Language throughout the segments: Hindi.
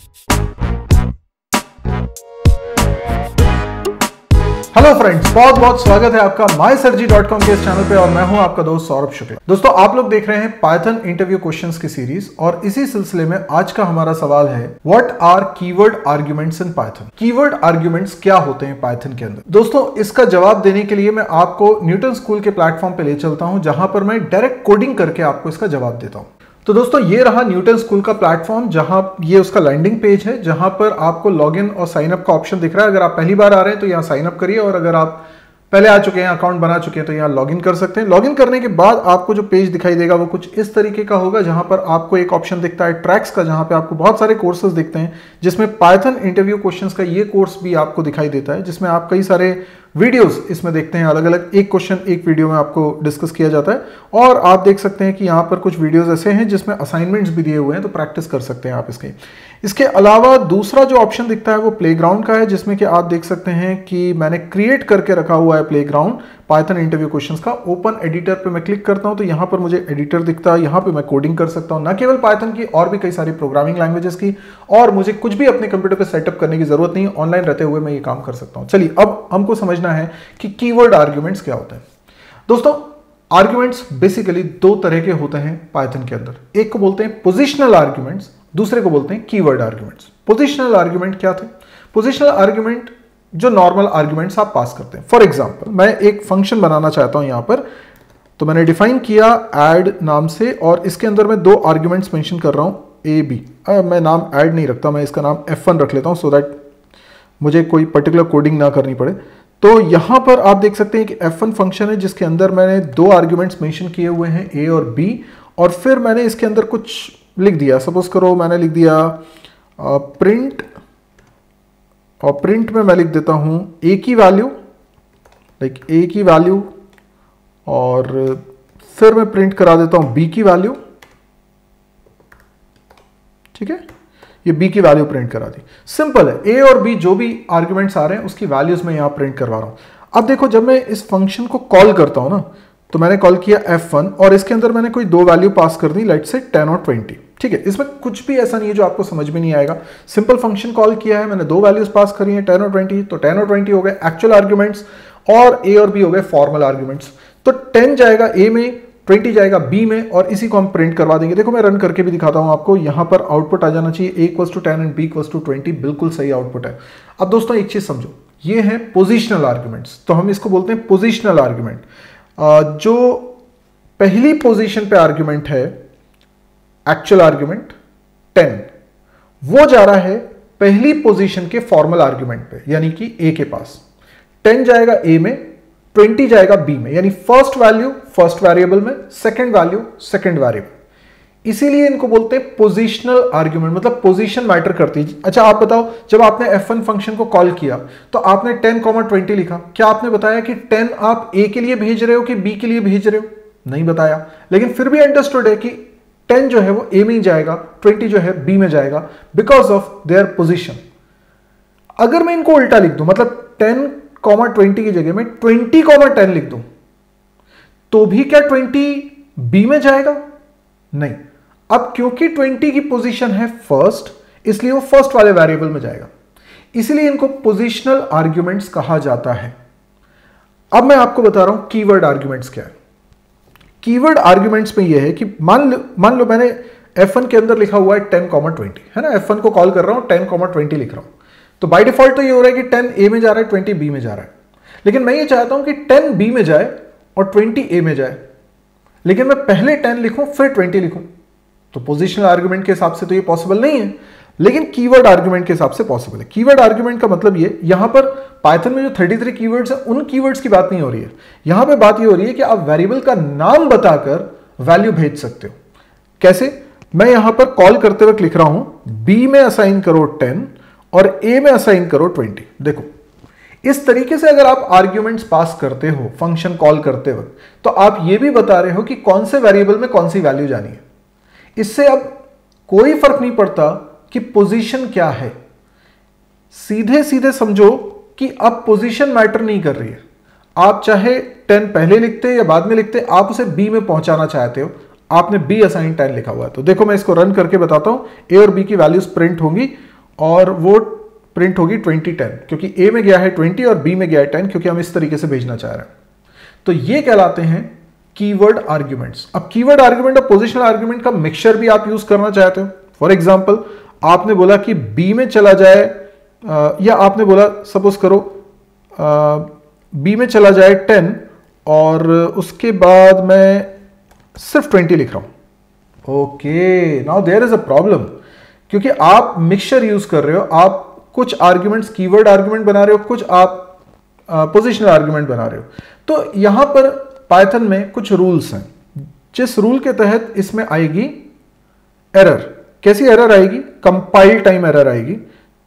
हेलो फ्रेंड्स, बहुत बहुत स्वागत है आपका mysurgery.com के इस चैनल पे और मैं हूं आपका दोस्त सौरभ शुक्ला। दोस्तों, आप लोग देख रहे हैं पाइथन इंटरव्यू क्वेश्चंस की सीरीज और इसी सिलसिले में आज का हमारा सवाल है what are keyword arguments in Python. Keyword arguments क्या होते हैं पाइथन के अंदर। दोस्तों, इसका जवाब देने के लिए मैं आपको न्यूटन स्कूल के प्लेटफॉर्म पे ले चलता हूं, जहां पर मैं डायरेक्ट कोडिंग करके आपको इसका जवाब देता हूं। तो दोस्तों, ये रहा न्यूटन स्कूल का प्लेटफॉर्म, जहां ये उसका लैंडिंग पेज है, जहां पर आपको लॉगिन और साइन अप का ऑप्शन दिख रहा है। अगर आप पहली बार आ रहे हैं तो यहां साइन अप करिए और अगर आप पहले आ चुके हैं, अकाउंट बना चुके हैं, तो यहाँ लॉगिन कर सकते हैं। लॉगिन करने के बाद आपको जो पेज दिखाई देगा वो कुछ इस तरीके का होगा, जहां पर आपको एक ऑप्शन दिखता है ट्रैक्स का, जहां पे आपको बहुत सारे कोर्सेज दिखते हैं, जिसमें पाइथन इंटरव्यू क्वेश्चंस का ये कोर्स भी आपको दिखाई देता है, जिसमें आप कई सारे वीडियोस इसमें देखते हैं। अलग अलग एक क्वेश्चन एक वीडियो में आपको डिस्कस किया जाता है और आप देख सकते हैं कि यहाँ पर कुछ वीडियोस ऐसे हैं जिसमें असाइनमेंट्स भी दिए हुए हैं, तो प्रैक्टिस कर सकते हैं आप इसके। इसके अलावा दूसरा जो ऑप्शन दिखता है वो प्लेग्राउंड का है, जिसमें कि आप देख सकते हैं कि मैंने क्रिएट करके रखा हुआ है प्लेग्राउंड पाइथन इंटरव्यू क्वेश्चंस का। ओपन एडिटर पे मैं क्लिक करता हूं तो यहां पर मुझे एडिटर दिखता है। यहां पे मैं कोडिंग कर सकता हूं, न केवल पाइथन की और भी कई सारी प्रोग्रामिंग लैंग्वेजेस की, और मुझे कुछ भी अपने कंप्यूटर पे सेटअप करने की जरूरत नहीं है। ऑनलाइन रहते हुए मैं ये काम कर सकता हूं। चलिए, अब हमको समझना है कि कीवर्ड आर्ग्यूमेंट्स क्या होते हैं। दोस्तों, आर्ग्यूमेंट्स बेसिकली दो तरह के होते हैं पाइथन के अंदर। एक को बोलते हैं पोजिशनल आर्ग्यूमेंट्स, दूसरे को बोलते हैं कीवर्ड आर्ग्यूमेंट्स। पोजिशनल आर्ग्यूमेंट क्या थे? पोजिशनल आर्ग्यूमेंट जो नॉर्मल आर्ग्यूमेंट्स आप पास करते हैं। फॉर एग्जांपल, मैं एक फंक्शन बनाना चाहता हूं यहां पर, तो मैंने डिफाइन किया ऐड नाम से और इसके अंदर मैं दो आर्ग्यूमेंट्स मेंशन कर रहा हूं ए बी। मैं नाम ऐड नहीं रखता, मैं इसका नाम F1 रख लेता हूं सो दैट मुझे कोई पर्टिकुलर कोडिंग ना करनी पड़े। तो यहां पर आप देख सकते हैं कि F1 फंक्शन है जिसके अंदर मैंने दो आर्ग्यूमेंट्स मेंशन किए हुए हैं ए और बी, और फिर मैंने इसके अंदर कुछ लिख दिया। सपोज करो मैंने लिख दिया प्रिंट, और प्रिंट में मैं लिख देता हूं ए की वैल्यू, लाइक ए की वैल्यू, और फिर मैं प्रिंट करा देता हूं बी की वैल्यू। ठीक है, ये बी की वैल्यू प्रिंट करा दी। सिंपल है, ए और बी जो भी आर्ग्यूमेंट्स आ रहे हैं उसकी वैल्यूज में यहां प्रिंट करवा रहा हूं। अब देखो, जब मैं इस फंक्शन को कॉल करता हूं ना, तो मैंने कॉल किया F1 और इसके अंदर मैंने कोई दो वैल्यू पास कर दी, लेट्स से 10 और 20। ठीक है, इसमें कुछ भी ऐसा नहीं है जो आपको समझ में नहीं आएगा। सिंपल फंक्शन कॉल किया है, मैंने दो वैल्यूज पास करी हैं 10 और 20, तो 10 और 20 हो गए एक्चुअल आर्ग्यूमेंट्स और ए और बी हो गए फॉर्मल आर्ग्यूमेंट्स। तो 10 जाएगा ए में, 20 जाएगा बी में, और इसी को हम प्रिंट करवा देंगे। देखो, मैं रन करके भी दिखाता हूं आपको। यहां पर आउटपुट आ जाना चाहिए A equals to 10 and B equals to 20। बिल्कुल सही आउटपुट है। अब दोस्तों, एक चीज समझो, ये है पोजिशनल आर्ग्यूमेंट्स, तो हम इसको बोलते हैं पोजिशनल आर्ग्यूमेंट। जो पहली पोजीशन पे आर्ग्यूमेंट है एक्चुअल आर्ग्यूमेंट 10, वो जा रहा है पहली पोजीशन के फॉर्मल आर्ग्यूमेंट पे, यानी कि ए के पास। 10 जाएगा ए में, 20 जाएगा बी में, यानी फर्स्ट वैल्यू फर्स्ट वेरिएबल में, सेकंड वैल्यू सेकंड वेरिएबल। इसीलिए इनको बोलते हैं पोजिशनल आर्ग्यूमेंट, मतलब पोजीशन मैटर करती है। अच्छा, आप बताओ, जब आपने F1 फंक्शन को कॉल किया तो आपने 10,20 लिखा, क्या आपने बताया कि 10 आप ए के लिए भेज रहे हो कि बी के लिए भेज रहे हो? नहीं बताया, लेकिन फिर भी अंडरस्टूड है कि 10 जो है वो ए में ही जाएगा, 20 जो है बी में जाएगा, बिकॉज ऑफ देयर पोजीशन। अगर मैं इनको उल्टा लिख दूं, मतलब 10,20 की जगह में 20,10 लिख दूं, तो भी क्या 20 बी में जाएगा? नहीं। अब क्योंकि 20 की पोजीशन है फर्स्ट, इसलिए वो फर्स्ट वाले वेरिएबल में जाएगा। इसलिए इनको पोजिशनल आर्ग्यूमेंट्स कहा जाता है। अब मैं आपको बता रहा हूं कीवर्ड आर्ग्यूमेंट्स क्या है। कीवर्ड आर्ग्यूमेंट्स में यह है कि मान लो मैंने F1 के अंदर लिखा हुआ है 10,20, है ना। F1 को कॉल कर रहा हूं, 10,20 लिख रहा हूं, तो बाय डिफॉल्ट तो ये हो रहा है कि 10 ए में जा रहा है, 20 बी में जा रहा है। लेकिन मैं ये चाहता हूं कि 10 बी में जाए और 20 ए में जाए, लेकिन मैं पहले 10 लिखूं फिर 20 लिखूं, तो पोजिशनल आर्ग्यूमेंट के हिसाब से तो ये पॉसिबल नहीं है, लेकिन कीवर्ड आर्ग्यूमेंट के हिसाब से पॉसिबल है। कीवर्ड आर्ग्यूमेंट का मतलब ये, यहां पर पाइथन में जो 33 कीवर्ड्स हैं, उन कीवर्ड्स की बात नहीं हो रही है। यहां पे बात ये हो रही है कि आप वेरिएबल का नाम बताकर वैल्यू भेज सकते हो। कैसे? मैं यहां पर कॉल करते वक्त लिख रहा हूं बी में असाइन करो 10 और ए में असाइन करो 20। देखो, इस तरीके से अगर आप आर्ग्यूमेंट्स पास करते हो फंक्शन कॉल करते वक्त, तो आप ये भी बता रहे हो कि कौन से वेरिएबल में कौन सी वैल्यू जानी है। इससे अब कोई फर्क नहीं पड़ता कि पोजीशन क्या है। सीधे सीधे समझो कि अब पोजीशन मैटर नहीं कर रही है। आप चाहे 10 पहले लिखते या बाद में लिखते, आप उसे बी में पहुंचाना चाहते हो, आपने बी असाइन 10 लिखा हुआ है। तो देखो, मैं इसको रन करके बताता हूं, ए और बी की वैल्यूज प्रिंट होंगी और वो प्रिंट होगी 2010, क्योंकि ए में गया है 20 और बी में गया है 10, क्योंकि हम इस तरीके से भेजना चाह रहे हैं। तो ये कहलाते हैं कीवर्ड आर्ग्यूमेंट्स। अब कीवर्ड आर्ग्यूमेंट और पोजिशनल आर्ग्यूमेंट का मिक्सचर भी आप यूज करना चाहते हो। फॉर एग्जाम्पल आपने बोला कि बी में चला जाए, या आपने बोला सपोज करो बी में चला जाए 10 और उसके बाद मैं सिर्फ 20 लिख रहा हूं। Okay, now there is a problem, क्योंकि आप मिक्सचर यूज कर रहे हो। आप कुछ आर्ग्यूमेंट्स कीवर्ड आर्ग्यूमेंट बना रहे हो, कुछ आप पोजिशनल आर्ग्यूमेंट बना रहे हो। तो यहां पर पाइथन में कुछ रूल्स हैं, जिस रूल के तहत इसमें आएगी एरर। कैसी एरर आएगी? कंपाइल टाइम एरर आएगी।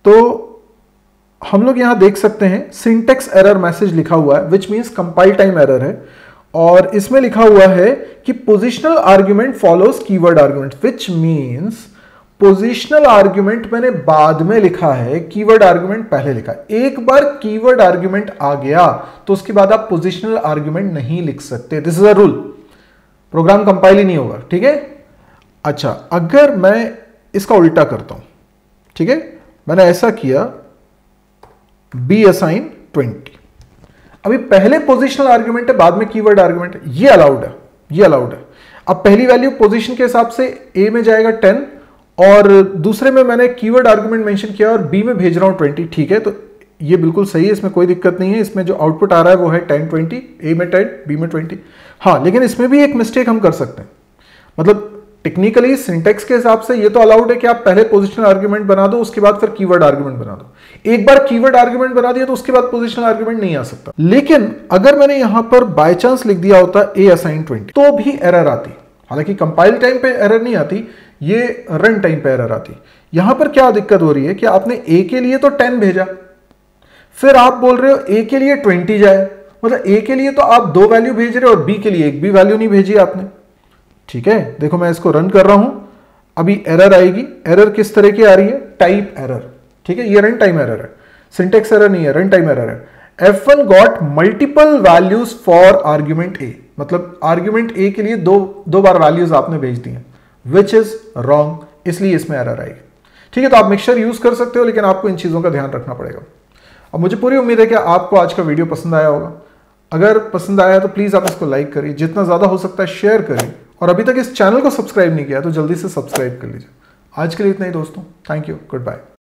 तो हम लोग यहां देख सकते हैं सिंटेक्स एरर मैसेज लिखा हुआ है, which means compile time error है, और इसमें लिखा हुआ है कि positional argument follows keyword argument, which means positional argument मैंने बाद में लिखा है, कीवर्ड आर्ग्यूमेंट पहले लिखा है। एक बार कीवर्ड आर्ग्यूमेंट आ गया तो उसके बाद आप पोजिशनल आर्ग्यूमेंट नहीं लिख सकते। This is a rule, program compile ही नहीं होगा। ठीक है। अच्छा, अगर मैं इसका उल्टा करता हूं, ठीक है, मैंने ऐसा किया बी असाइन 20, अभी पहले पोजिशनल आर्ग्यूमेंट है, बाद में कीवर्ड आर्ग्यूमेंट है, ये अलाउड है, ये अलाउड है। अब पहली वैल्यू पोजीशन के हिसाब से ए में जाएगा 10 और दूसरे में मैंने कीवर्ड आर्गुमेंट मेंशन किया और बी में भेज रहा हूं 20। ठीक है, तो ये बिल्कुल सही है, इसमें कोई दिक्कत नहीं है। इसमें जो आउटपुट आ रहा है वो है 10 20, ए में 10 बी में 20। हाँ, लेकिन इसमें भी एक मिस्टेक हम कर सकते हैं, मतलब टेक्निकली सिंटेक्स के हिसाब से ये तो अलाउड है कि आप पहले पोजिशनल आर्ग्यूमेंट बना दो, उसके बाद फिर कीवर्ड आर्ग्यूमेंट बना दो। एक बार कीवर्ड आर्ग्यूमेंट बना दिया तो उसके बाद पोजिशनल आर्ग्यूमेंट नहीं आ सकता। लेकिन अगर मैंने यहां पर बाय चांस लिख दिया होता ए असाइन 20 तो भी एरर आती। हालांकि कंपाइल टाइम पे एरर नहीं आती, ये रन टाइम पे एरर आती। यहां पर क्या दिक्कत हो रही है कि आपने ए के लिए तो 10 भेजा, फिर आप बोल रहे हो ए के लिए 20 जाए, मतलब ए के लिए तो आप 2 वैल्यू भेज रहे हो और बी के लिए एक भी वैल्यू नहीं भेजी आपने। ठीक है, देखो मैं इसको रन कर रहा हूं, अभी एरर आएगी। एरर किस तरह की आ रही है? Type error. ठीक है, ये रन टाइम एरर है, सिंटेक्स एरर नहीं है, रन टाइम एरर है। F1 got multiple values for argument A, मतलब आर्ग्यूमेंट ए के लिए दो बार वैल्यूज आपने भेज दी हैं, विच इज रॉन्ग, इसलिए इसमें एरर आएगी। ठीक है, तो आप मिक्सचर यूज कर सकते हो, लेकिन आपको इन चीजों का ध्यान रखना पड़ेगा। अब मुझे पूरी उम्मीद है कि आपको आज का वीडियो पसंद आया होगा। अगर पसंद आया तो प्लीज आप इसको लाइक करिए, जितना ज्यादा हो सकता है शेयर करिए, और अभी तक इस चैनल को सब्सक्राइब नहीं किया तो जल्दी से सब्सक्राइब कर लीजिए। आज के लिए इतना ही दोस्तों, थैंक यू, गुड बाय।